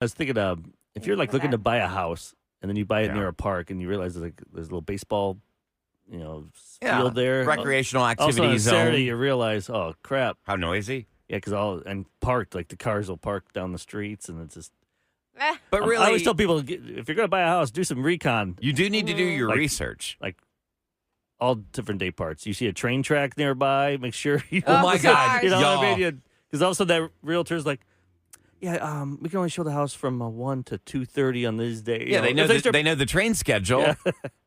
I was thinking, if you're like looking to buy a house and then you buy it near a park and you realize there's a little baseball, field there, recreational activity on zone. Saturday, you realize, oh crap, How noisy? yeah, because parked, like the cars will park down the streets, and it's just. But really, I always tell people, if you're going to buy a house, do some recon. you do need to do your research. Like all different day parts. You see a train track nearby, make sure you. Oh my God, you know y'all. what I mean? Because all of a sudden that realtor's like, yeah, we can only show the house from 1 to 2:30 on this day. Yeah, they know the train schedule,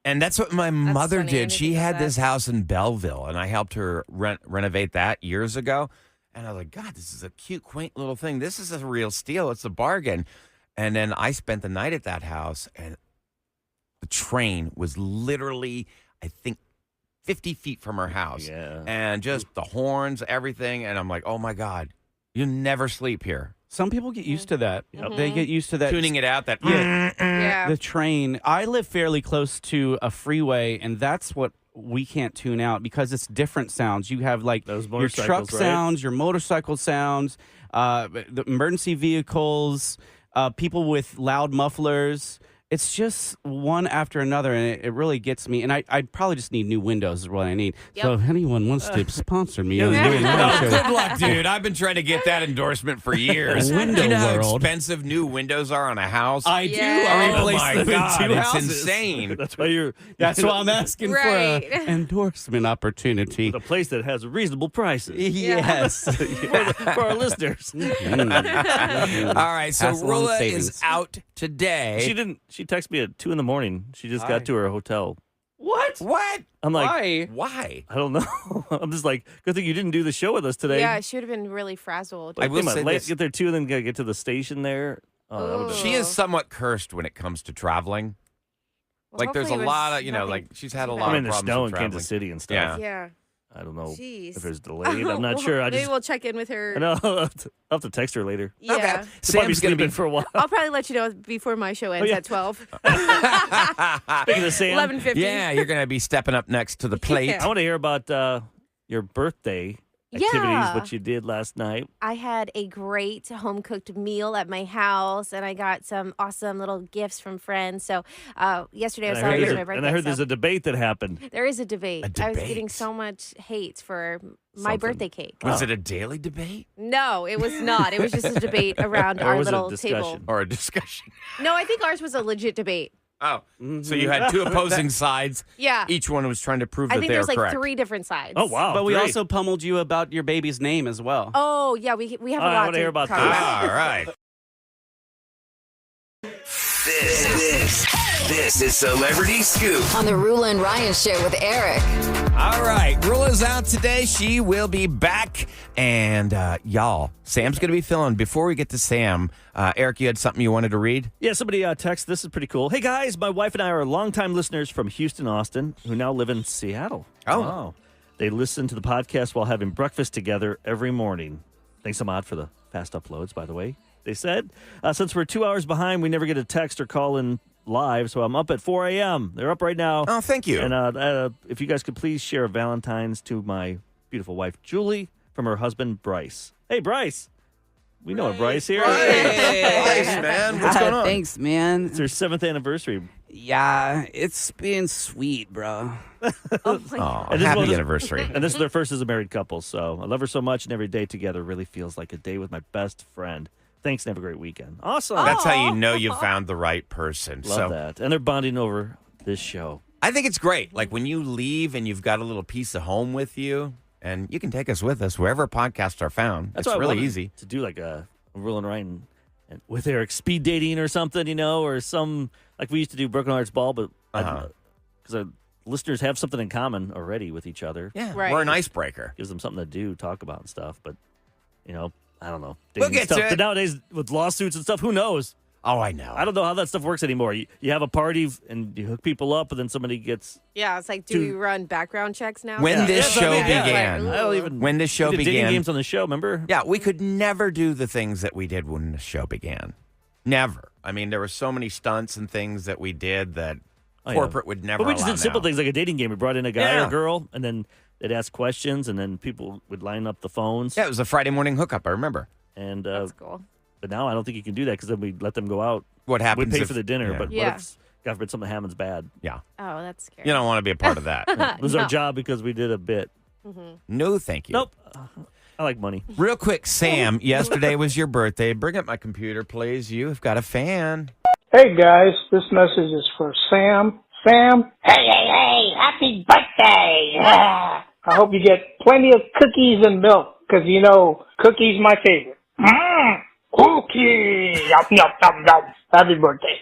and that's what my mother funny. I did. didn't She think of had that. this house in Belleville, and I helped her renovate that years ago. And I was like, God, this is a cute, quaint little thing. This is a real steal. It's a bargain. And then I spent the night at that house, and the train was literally, I think, 50 feet from her house. Yeah. And just the horns, everything. And I'm like, oh, my God, you never sleep here. Some people get used to that. Yep. They get used to that. Tuning it out, that Yeah. The train. I live fairly close to a freeway, and that's what we can't tune out because it's different sounds. You have like Those your truck motorcycles, right? sounds, your motorcycle sounds, the emergency vehicles, people with loud mufflers. It's just one after another, and it really gets me. And I probably just need new windows is what I need. Yep. So if anyone wants to sponsor me on the Yeah. Roula Ryan Show, Good luck, dude. I've been trying to get that endorsement for years. Window Do you know how world. expensive new windows are on a house? I do. Yeah. I oh replaced my them God, in two it's houses. insane. That's why That's why I'm asking Right. for an endorsement opportunity. a place that has reasonable prices Yes. for our listeners. All right, so Pass along Roula savings. is out today. She texted me at 2 a.m. She just got to her hotel. What? What? I'm like, Why? Why? I don't know. I'm just like, good thing you didn't do the show with us today. Yeah, she would have been really frazzled. I will Think about say it, this. get there 2 and then gotta get to the station there. Oh, that would've been- She is somewhat cursed when it comes to traveling. Well, Like, there's a hopefully it lot was of, nothing like, she's had a too lot I'm bad. in the problems snow with in Kansas traveling. City and stuff. Yeah. Yeah. I don't know Jeez. if there's delayed. I'm not sure. Maybe we'll check in with her. I know. I'll have to text her later. Yeah. Okay. She'll probably Sam's going to be sleeping for a while. I'll probably let you know before my show ends yeah. at 12. Speaking of Sam, 11:50. Yeah, you're going to be stepping up next to the plate. Yeah. I want to hear about your birthday activities, what you did last night. I had a great home cooked meal at my house, and I got some awesome little gifts from friends. So yesterday I was celebrating my birthday. And I heard so there's a debate that happened. there is a debate. I was debate? getting so much hate for my Something. birthday cake. Was it a daily debate No, it was not. It was just a debate around Or our was it a little table. discussion? or a discussion? No, I think ours was a legit debate. Oh, so you had two opposing sides. Yeah. Each one was trying to prove I that think they there's were like correct. 3 different sides. Oh, wow. But we great. also pummeled you about your baby's name as well. Oh, yeah, we have a I lot wanna to hear about talk this. about. All right. This is Celebrity Scoop. On the Roula Ryan Show with Eric. All right. Roula's out today. She will be back. And y'all, Sam's going to be filling. Before we get to Sam, Eric, you had something you wanted to read? Yeah, somebody texted. This is pretty cool. Hey, guys, my wife and I are longtime listeners from Houston, Austin, who now live in Seattle. Oh. Wow. They listen to the podcast while having breakfast together every morning. Thanks a lot for the fast uploads, by the way. They said, since we're 2 hours behind, we never get a text or call in live, so I'm up at 4 a.m. They're up right now. Oh, thank you. And if you guys could please share a Valentine's to my beautiful wife, Julie, from her husband, Bryce. Hey, Bryce. We know a Bryce here. Bryce, man. What's going on? Thanks, man. It's their 7th anniversary. Yeah, it's been sweet, bro. Oh, my Oh, And this is happy one of the- anniversary. And this is their first as a married couple, so I love her so much, and every day together really feels like a day with my best friend. Thanks, and have a great weekend. Awesome. That's how you know you found the right person. Love so that. And they're bonding over this show. I think it's great. Like when you leave and you've got a little piece of home with you, and you can take us with us wherever podcasts are found. That's it's why I really wanted easy. to do like a Roula Ryan and with Eric speed dating or something, or some like we used to do Broken Hearts Ball, but because our listeners have something in common already with each other. Yeah, Right. we're an icebreaker. Gives them something to do, talk about and stuff. But I don't know. We'll Dating get stuff. to it. But nowadays with lawsuits and stuff, who knows? Oh, I know. I don't know how that stuff works anymore. You have a party and you hook people up, and then somebody gets. Yeah, it's like, do we run background checks now? When this Yeah, show I mean, yeah, began, like, I don't even. when this show we did dating began, games on the show. Remember? yeah, we could never do the things that we did when the show began. Never. I mean, there were so many stunts and things that we did that corporate would never. But we just allow did simple now. things like a dating game. We brought in a guy or Yeah. a girl, and then they'd ask questions, and then people would line up the phones. Yeah, it was a Friday morning hookup. I remember. And That's cool. But now I don't think you can do that because then we let them go out. What We happens pay if, for the dinner, yeah. but Yeah. what if, God forbid, something happens bad? Yeah. Oh, that's scary. You don't want to be a part of that. Lose our job because we did a bit. No, thank you. Nope. I like money. Real quick, Sam, yesterday was your birthday. Bring up my computer, please. You have got a fan. Hey guys, this message is for Sam. Sam, hey, happy birthday! I hope you get plenty of cookies and milk, because you know, cookies my favorite. Cookie! Yum, yum, yum, yum. Happy birthday.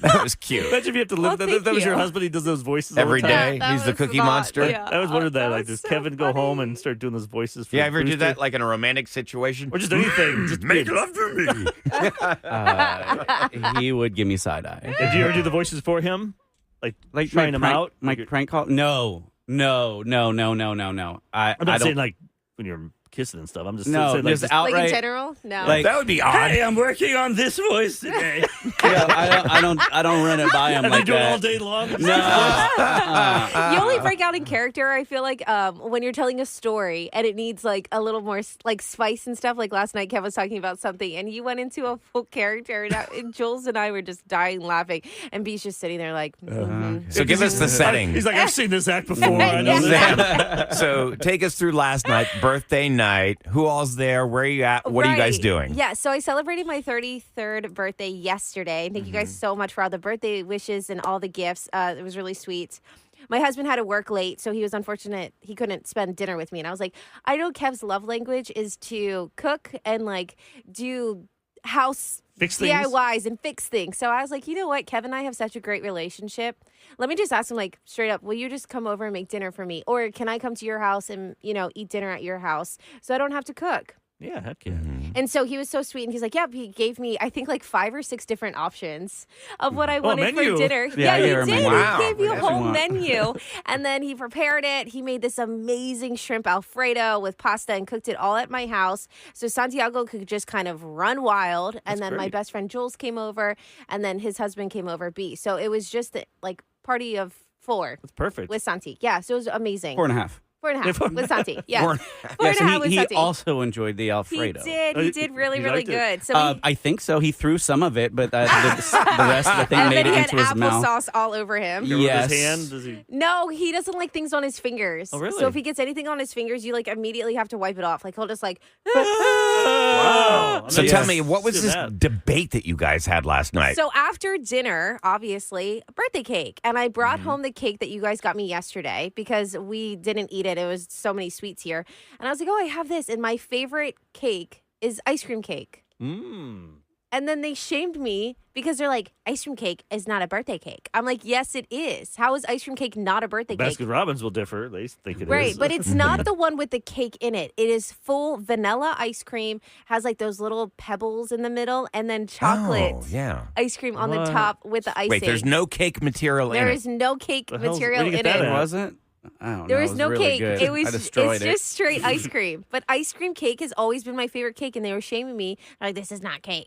That was cute. Imagine if you have to live. thank that was your you. husband. He does those voices all Every the time. day, That he's the was cookie not- monster. yeah. I always wondered that. That Like, was does so Kevin go home funny. and start doing those voices? For Yeah, ever do Brewster? that like in a romantic situation? Or just anything. Just Make big. love to me. He would give me side eye. Did you ever do the voices for him? Like trying him out? My prank call? No. I I'm not don't. saying like when you're kissing and stuff. I'm just No, saying like, just Like outright. in general? No. Like- That would be odd. Hey, I'm working on this voice today. I don't run it by him and like they do it that. all day long. No. You only break out in character, I feel like, when you're telling a story and it needs like a little more like spice and stuff. Like last night, Kev was talking about something and you went into a full character, and Jules and I were just dying laughing, and B's just sitting there like, So give us the setting. He's like, I've seen this act before. I know this. Sam, so take us through last night, birthday night. Who all's there? Where are you at? What are you guys Right. doing? Yeah, so I celebrated my 33rd birthday yesterday. Thank you guys so much for all the birthday wishes and all the gifts. It was really sweet. My husband had to work late, so he was unfortunate. He couldn't spend dinner with me. And I was like, I know Kev's love language is to cook and like do house Fix things. DIYs and fix things. So I was like, you know what? Kev and I have such a great relationship. Let me just ask him like straight up, will you just come over and make dinner for me? Or can I come to your house and, eat dinner at your house so I don't have to cook? Yeah, heck yeah. And so he was so sweet, and he's like, "Yeah." He gave me, I think, like 5 or 6 different options of what I wanted for menu. dinner. Yeah, he you're a did. menu. Wow. He gave me a Whatever you whole want. menu, and then he prepared it. He made this amazing shrimp Alfredo with pasta and cooked it all at my house, so Santiago could just kind of run wild. And then my great. best friend Jules came over, and then his husband came over, B. So it was just like party of 4 That's perfect. with Santi. Yeah, so it was amazing. 4.5. 4.5 with Santi. Yeah, Four- 4.5 with he Santi. also enjoyed the He Alfredo. did. Oh, He did really, he really liked it? good. So I think so. He threw some of it, but the rest of the thing and made then he it had into his mouth. applesauce all over him. With Yes. his hand, does he? No, he doesn't like things on his fingers. Oh, really? So if he gets anything on his fingers, you like immediately have to wipe it off. Like he'll just like. Wow. So I mean, tell me, what was see this that. debate that you guys had last night? So after dinner, obviously, a birthday cake. And I brought home the cake that you guys got me yesterday because we didn't eat it. It was so many sweets here. And I was like, oh, I have this. And my favorite cake is ice cream cake. And then they shamed me because they're like, ice cream cake is not a birthday cake. I'm like, yes, it is. How is ice cream cake not a birthday cake? Baskin Robbins will differ. They think it is. Right, but it's not the one with the cake in it. It is full vanilla ice cream, has like those little pebbles in the middle, and then chocolate Oh, yeah. ice cream on What? the top with the icing. Wait, there's no cake material in There it. is no cake The hell's- material where'd you in get that it. at? Wasn't? I don't know. There It was no really cake. good. It was I destroyed it's it. just straight ice cream. But ice cream cake has always been my favorite cake, and they were shaming me. They're like, this is not cake.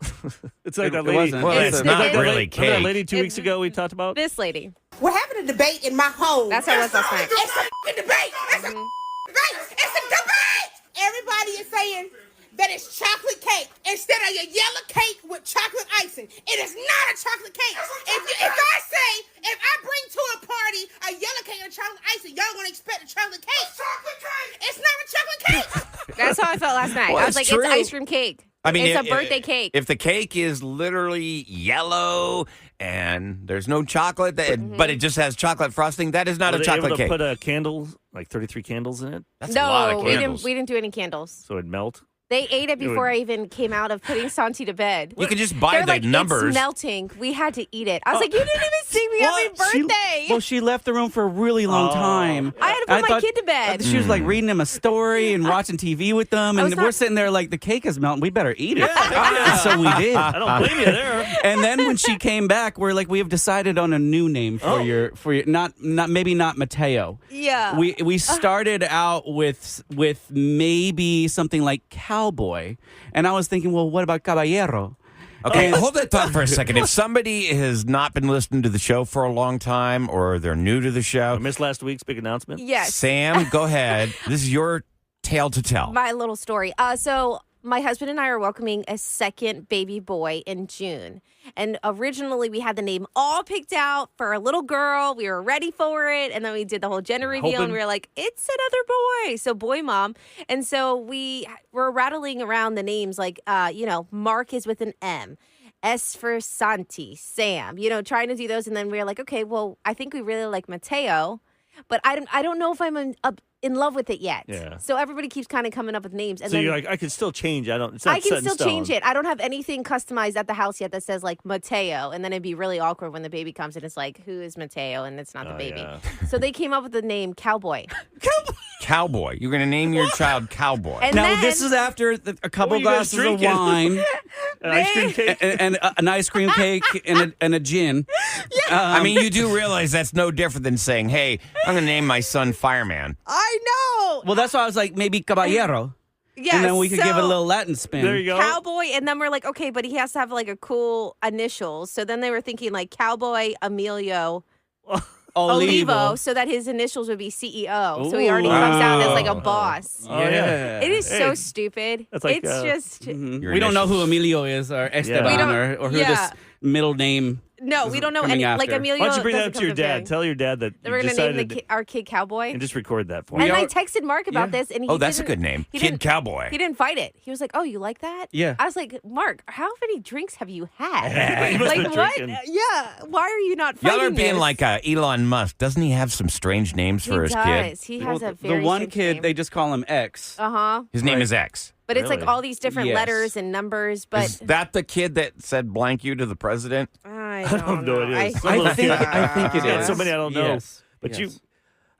It's like It- that it lady. wasn't. Well, It's- it's not it's- really Remember that cake. lady 2 weeks ago we talked about? This lady. We're having a debate in my home. That's how it was last night. It's a f***ing debate. It's a debate. It's a debate. Everybody is saying that it's chocolate cake instead of your yellow cake with chocolate icing. It is not a chocolate cake. If I say, if I bring to a party a yellow cake and a chocolate icing, y'all gonna expect a chocolate cake. Chocolate cake. It's not a chocolate cake. That's how I felt last night. Well, I was it's like, true. it's ice cream cake. I mean, it's a birthday cake. If the cake is literally yellow and there's no chocolate, but it just has chocolate frosting, that is not Were a they chocolate able to cake. put a candle, like 33 candles in it, That's a lot No, of we candles. didn't do any candles. so it'd melt? They ate it before would- I even came out of putting Santi to bed. You can just buy They're the like, numbers. It's melting. We had to eat it. I was like, you didn't even sing me happy birthday. She left the room for a really long time. I had to put my kid to bed. She was like reading him a story and watching TV with them, was and we're not- sitting there like the cake is melting. We better eat it. And so we did. I don't blame you there. And then when she came back, we're like, we have decided on a new name for your not maybe not Mateo. Yeah. We started out with maybe something like cowboy, and I was thinking, well, what about caballero? Okay, hold that thought for a second. If somebody has not been listening to the show for a long time or they're new to the I show, missed last week's big announcement. Yes. Sam, go ahead. This is your tale to tell. My little story. So my husband and I are welcoming a second baby boy in June. And originally we had the name all picked out for a little girl. We were ready for it. And then we did the whole gender reveal and we were like, it's another boy. So boy mom. And so we were rattling around the names like, Mark is with an M. S for Santi, Sam, trying to do those. And then we were like, okay, well, I think we really like Mateo. But I don't know if I'm in love with it yet. Yeah. So everybody keeps kind of coming up with names. And So then you're like, I can still change. It's not I can set in still stone. change it. I don't have anything customized at the house yet that says like Mateo. And then it'd be really awkward when the baby comes and it's like, who is Mateo? And it's not the baby. Yeah. So they came up with the name Cowboy. Cowboy. You're going to name your child Cowboy. And Now, then, this is after a couple What are you guys glasses of drinking? wine An ice cream cake. and an ice cream cake and a gin. I mean, you do realize that's no different than saying, hey, I'm going to name my son Fireman. I know. Well, that's why I was like, maybe caballero. Yes, And then we could give it a so- little Latin spin. There you go. Cowboy, and then we're like, okay, but he has to have like a cool initials. So then they were thinking like Cowboy Emilio Olivo, so that his initials would be CEO. So he already comes out as like a boss. Oh, yeah. It is Hey, so stupid. that's like, It's just Mhm. Your We don't know who initials. Emilio is or Esteban We don't- or who yeah. this middle name. no, we don't know coming any. Like after. Emilio. Why don't you bring that doesn't up to come your dad? very- Tell your dad that That we're you gonna name decided our kid Cowboy. and just record that for And me. I texted Mark about this, and he Oh, that's a didn't- good name. he Kid didn't- Cowboy. He didn't fight it. He was like, "Oh, you like that?" Yeah. I was like, "Mark, how many drinks have you had? He must like have been what? drinking. Yeah. Why are you not fighting Y'all are being this?" like Elon Musk. Doesn't he have some strange names He for his does. kid? He has Well, a very the one strange kid, name. they just call him X. His name Right. is X. But it's like Really? all these different Yes. letters and numbers. But Is that the kid that said blank you to the president? I don't don't know know. it is. Some I little think kid. I think it Yeah, is. so many I don't know. Yes. But Yes.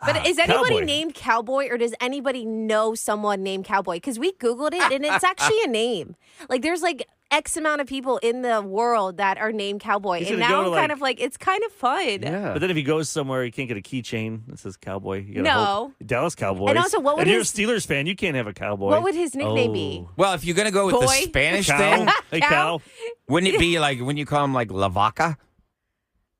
But is anybody Cowboy. named Cowboy, or does anybody know someone named Cowboy? Because we Googled it, and it's actually a name. Like, there's like X amount of people in the world that are named Cowboy. He's And gonna now go I'm to, kind of like, it's kind of fun. Yeah. But then if he goes somewhere, he can't get a keychain that says Cowboy. You gotta No. hope. Dallas Cowboys. And also, what would and you're a his- Steelers fan, you can't have a Cowboy. What would his nickname be? Well, if you're going to go with the Boy? Spanish Cow. thing, Hey, Cow? Cow. wouldn't it be like when you call him like La Vaca?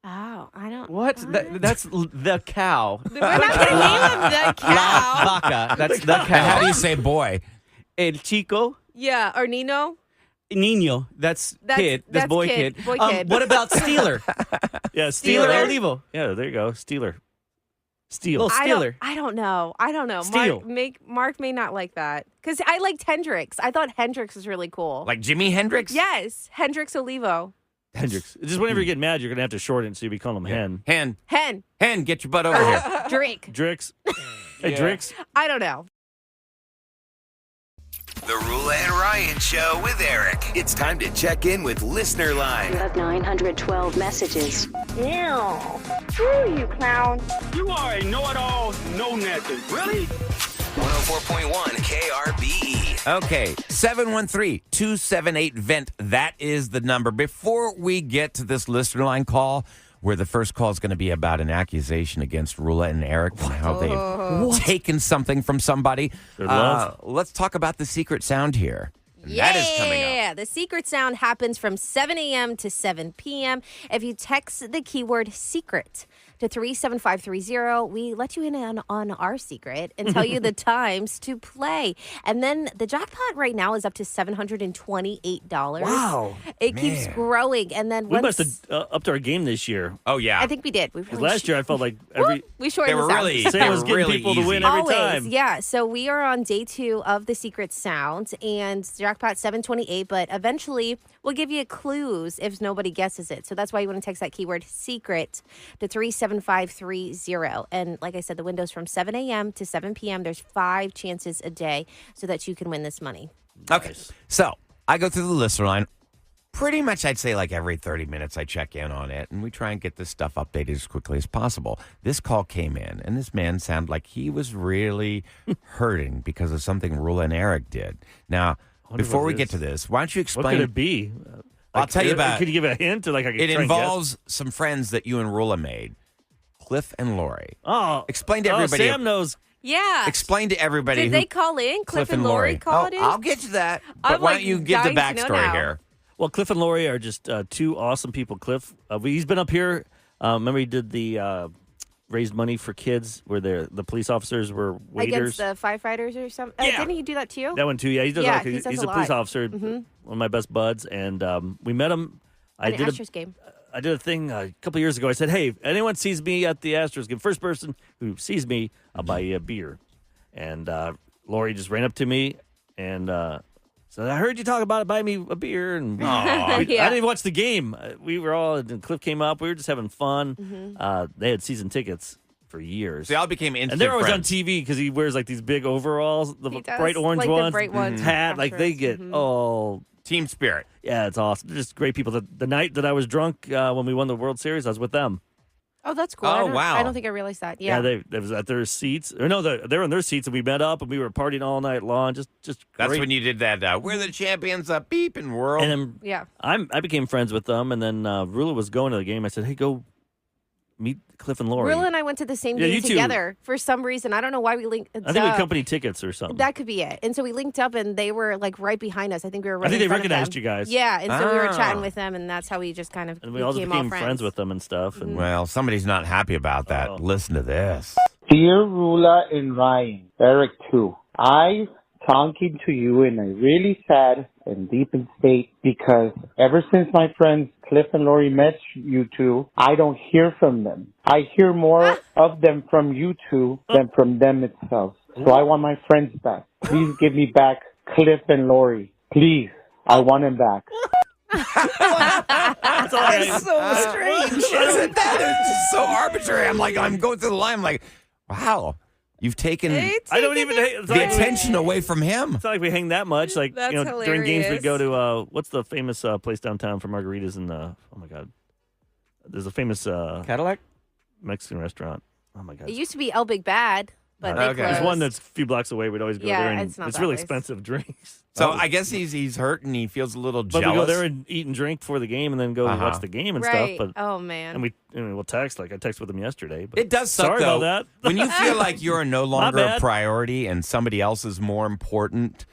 Oh, I don't. What? That's the cow. We're not going to name him the cow. La vaca. That's the And how do cow. you say boy? El chico. Yeah, or Nino. Niño. That's kid. That's that's boy kid. kid. Boy kid. What about Steeler? Yeah, Steeler Steeler. Olivo. Yeah, there you go. Steeler. Steel. Little Steeler. I don't know. Steel. Mark may not like that because I liked Hendrix. I thought Hendrix was really cool. Like Jimi Hendrix? Yes, Hendrix Olivo. Hendrix. Just whenever you get mad, you're going to have to shorten it, so you be calling him Hen. Hen. Get your butt over here. Drake. Drix. Hey, Yeah. Drix. I don't know. The Roula and Ryan Show with Eric. It's time to check in with Listener You Line. have 912 messages. Ew. Screw you, clown. You are a know-it-all, know nothing. Really? 104.1 KRBE. Okay, 713-278-VENT. That is the number. Before we get to this listener line call, where the first call is going to be about an accusation against Roula and Eric and how they've taken something from somebody, Their love. let's talk about the secret sound here. And that is coming up. Yeah, the secret sound happens from 7 a.m. to 7 p.m. If you text the keyword secret to 37530, we let you in on our secret and tell you the times to play. And then the jackpot right now is up to $728. Wow. It keeps Man. growing. And then We once, must have upped our game this year. Oh, yeah. I think we did. We Because really last year I felt like every we shortened They were this out. really- Sam they was were getting really people to easy. win every Always, time. yeah. So we are on day 2 of the secret sound and jackpot 728, but eventually we'll give you clues if nobody guesses it. So that's why you want to text that keyword secret to 37530. And like I said, the window's from 7 a.m. to 7 p.m. There's 5 chances a day so that you can win this money. Okay, so I go through the listener line. Pretty much, I'd say like every 30 minutes I check in on it, and we try and get this stuff updated as quickly as possible. This call came in, and this man sounded like he was really hurting because of something Roula and Eric did. Now, wonder before what we it get is. to this, why don't you What explain? could it be? I'll tell you about Could you give a hint? Or like I could it. try and guess? Involves some friends that you and Roula made, Cliff and Lori. Oh, Explain to everybody. Sam knows. Yeah. Explain to everybody. Did who they call in? Cliff and Lori called in? I'll get to that. But I'm, why like, don't you give the dying to know backstory now. here? Well, Cliff and Lori are just 2 awesome people. Cliff, he's been up here. Remember he did the raised money for kids where the police officers were waiters. Against the firefighters or something. Yeah. didn't he do that to you? That one too. Yeah, he does. Yeah, like, he he's does a a police lot. officer, one of my best buds, and we met him. At an Astros game. I did a thing a couple years ago. I said, "Hey, if anyone sees me at the Astros game, first person who sees me, I'll buy you a beer." And Lori just ran up to me and said, "I heard you talk about it. Buy me a beer." And I didn't even watch the game. We were all. And Cliff came up. We were just having fun. They had season tickets for years. They all became instant and they're always friends. on TV because he wears like these big overalls, the He does, bright orange like the ones, bright ones. hat. Like they Astros. get all. Team spirit. Yeah, it's awesome. They're just great people. The night that I was drunk when we won the World Series, I was with them. Oh, that's cool. Oh, wow. I don't think I realized that. Yeah. They was at their seats. Or no, they were in their seats, and we met up, and we were partying all night long. Just That's great. when you did that. We're the champions of beeping world. And then Yeah. I became friends with them, and then Rula was going to the game. I said, "Hey, go meet Cliff and Lori." Rilla and I went to the same Yeah, game you two. together for some reason. I don't know why we linked. I think we had company tickets or something. That could be it. And so we linked up, and they were like right behind us. I think we were. Right I think in they front of recognized them. you guys. Yeah, and so we were Ah. chatting with them, and that's how we just kind of And we all became became all friends with them and stuff. And Well, somebody's not happy about that. Oh. Listen to this. Dear Roula and Ryan, Eric too, I'm talking to you in a really sad and deepened state because ever since my friends Cliff and Lori met you two, I don't hear from them. I hear more of them from you two than from them itself. So I want my friends back. Please give me back Cliff and Lori. Please. I want them back. that's all I That's so strange. Isn't that? It's just so arbitrary. I'm going through the line. I'm like, wow, you've taken I don't even. It's the not like attention away from him. It's not like we hang that much. Like That's during games we hilarious. go to what's the famous place downtown for margaritas and oh my god, there's a famous Cadillac? Mexican restaurant. Oh my god, It used to be El Big Bad, but they Okay. closed. there's one that's a few blocks away. We'd always go Yeah, there, and it's not it's that really place. expensive drinks. So I guess he's hurt and he feels a little But jealous. we go there and eat and drink before the game, and then go watch the game and right. stuff. But Oh man. and we'll text. Like I texted with him yesterday. But It does suck, sorry though, about that. when you feel like you're no longer a bad. priority and somebody else is more important,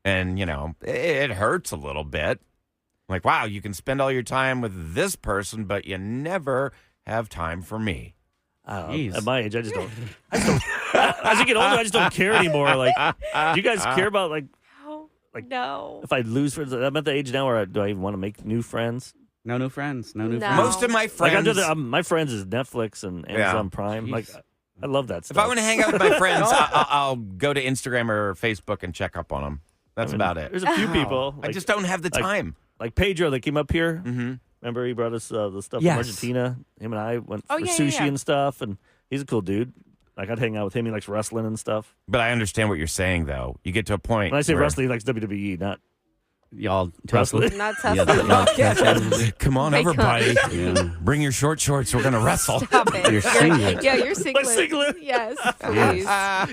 and, it hurts a little bit. Like, wow, you can spend all your time with this person, but you never have time for me. I don't know. Jeez. At my age, I just don't. As I get older, I just don't care anymore. Like, do you guys care about like no. if I lose friends? I'm at the age now where do I even want to make new friends? No new friends. No new No. friends. Most of my Like friends, my friends is Netflix and Amazon Prime. Jeez. Like I love that stuff. if I want to hang out with my friends, I'll go to Instagram or Facebook and check up on them. That's about it. There's a few people. I Like, just don't have the time. like Pedro that came up here. Mm-hmm. Remember he brought us the stuff Yes. from Argentina. Him and I went for yeah, sushi yeah. and stuff, and he's a cool dude. Like I'd hang out with him. He likes wrestling and stuff. But I understand what you're saying, though. You get to a point. When I say where- wrestling, he likes WWE, not Y'all wrestling. Not Yeah, tough. y'all- Come on, Hey, everybody. Yeah. Bring your short shorts. We're going to wrestle. Stop it. You're singlet. Yeah, you're singlet. singlet. Yes, please.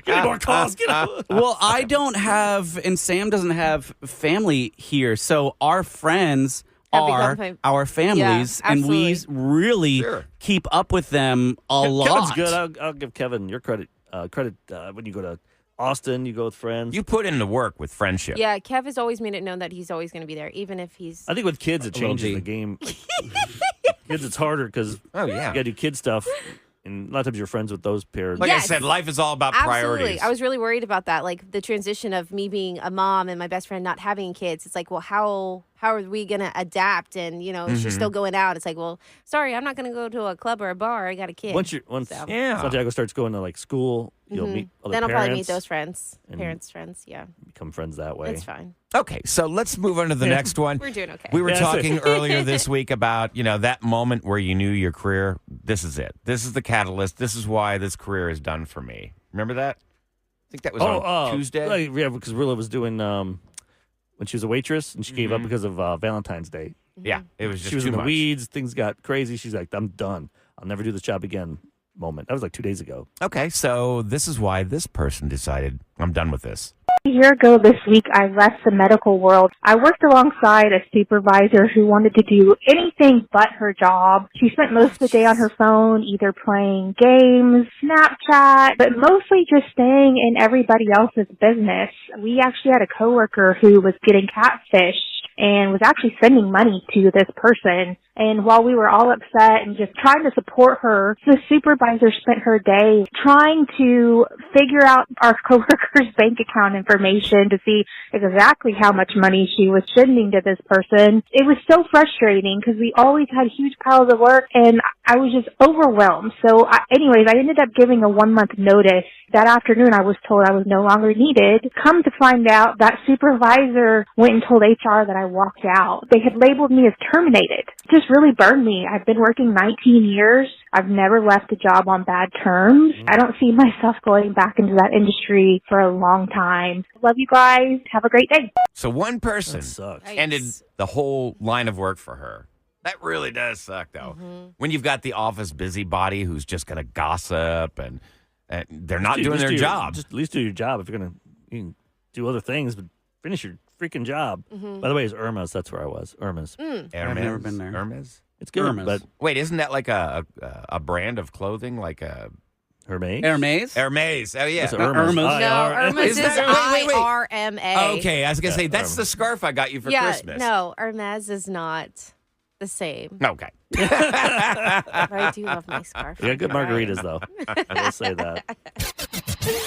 Get any more calls. Get out. Well, I don't have, and Sam doesn't have family here, so our friends Have are become our families, Yeah, and we absolutely. really Sure. keep up with them a lot. Kevin's good. I'll give Kevin your credit. When you go to Austin, you go with friends. You put in the work with friendship. Yeah, Kev has always made it known that he's always going to be there, even if he's. I think with kids, it little changes D. the game. Like, kids, it's harder because Oh, you yeah. got to do kid stuff, and a lot of times you're friends with those pairs. Like Yes. I said, life is all about Absolutely. priorities. I was really worried about that. Like the transition of me being a mom and my best friend not having kids. It's like, well, how are we going to adapt? And, she's still going out. It's like, well, sorry, I'm not going to go to a club or a bar. I got a kid. once So. Yeah. Santiago starts going to like school, you'll meet other Then I'll parents. probably meet those friends, and- parents' friends. Yeah, Become friends that way. it's fine. Okay, so let's move on to the next one. We're doing okay. We were Yeah, that's talking earlier this week about, that moment where you knew your career. This is it. This is the catalyst. This is why this career is done for me. Remember that? I think that was on Tuesday. Yeah, because Rilla was doing when she was a waitress, and she gave up because of Valentine's Day. Yeah, it was just She was too in the much. weeds. Things got crazy. She's like, I'm done. I'll never do this job again. Moment. That was like 2 days ago. Okay, so this is why this person decided, I'm done with this. A year ago this week, I left the medical world. I worked alongside a supervisor who wanted to do anything but her job. She spent most of the day on her phone, either playing games, Snapchat, but mostly just staying in everybody else's business. We actually had a coworker who was getting catfished and was actually sending money to this person. And while we were all upset and just trying to support her, the supervisor spent her day trying to figure out our coworker's bank account information to see exactly how much money she was sending to this person. It was so frustrating because we always had huge piles of work and I was just overwhelmed. So anyways, I ended up giving a 1-month notice. That afternoon, I was told I was no longer needed. Come to find out, that supervisor went and told HR that I walked out. They had labeled me as terminated. Just really burned me. I've been working 19 years. I've never left a job on bad terms. I don't see myself going back into that industry for a long time. Love you guys. Have a great day. So one person sucks. ended the whole line of work for her. That really does suck, though. When you've got the office busybody who's just going to gossip and they're not doing their job. Just at least do your job. If you're going to, you can do other things, but finish your freaking job. By the way, it's Irma's. That's where I was. Irma's. Hermes. I've never been there. Hermes? It's good, Irma's. but Wait, isn't that like a brand of clothing? Like a Hermes? Hermes. Oh, yeah. That's Irma's. No, Hermes is Is that- wait. IRMA. Okay, I was going to say, Yeah, that's the scarf I got you for Yeah, Christmas. no, Hermes is not the same. Okay. But I do love my scarf. We got good margaritas, though. I will say that.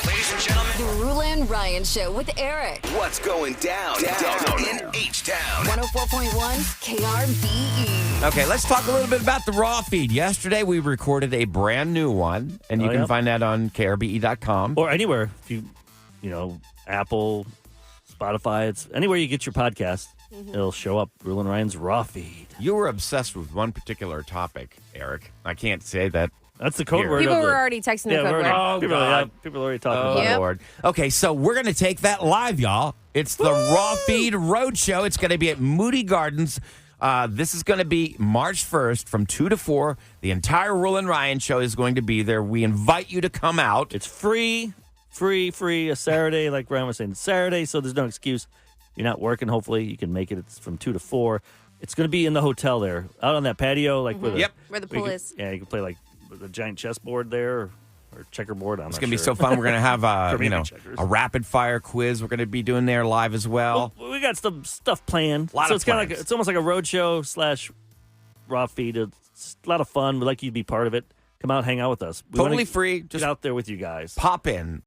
Ladies and gentlemen, The Roula Ryan Show with Eric. what's going down in H-Town? 104.1 KRBE. Okay, let's talk a little bit about the raw feed. Yesterday, we recorded a brand new one, and you Oh, can yeah. find that on krbe.com. Or anywhere. If you Apple, Spotify, it's anywhere you get your podcast, it'll show up. Roula and Ryan's raw feed. You were obsessed with one particular topic, Eric. I can't say that. That's the code Here. word. People of were the, already texting the yeah, code we're word. already, people are already talking Oh, about it. Lord. Okay, so we're going to take that live, y'all. It's the Raw Feed Road Show. It's going to be at Moody Gardens. This is going to be March 1st from 2 to 4. The entire Roula and Ryan Show is going to be there. We invite you to come out. It's free. A Saturday, like Ryan was saying, Saturday, so there's no excuse. You're not working, hopefully. You can make it. It's from 2 to 4. It's going to be in the hotel there, out on that patio, like where Where the pool is. Yeah, you can play like with a giant chessboard there or checkerboard. It's going to be so fun. We're going to have a rapid fire quiz. We're going to be doing there live as well. Well, we got stuff planned. Lot so of it's kind of plans. it's almost like a road show / raw feed. It's a lot of fun. We'd like you to be part of it. Come out, hang out with us. We Totally wanna free. Get Just out there with you guys. pop in.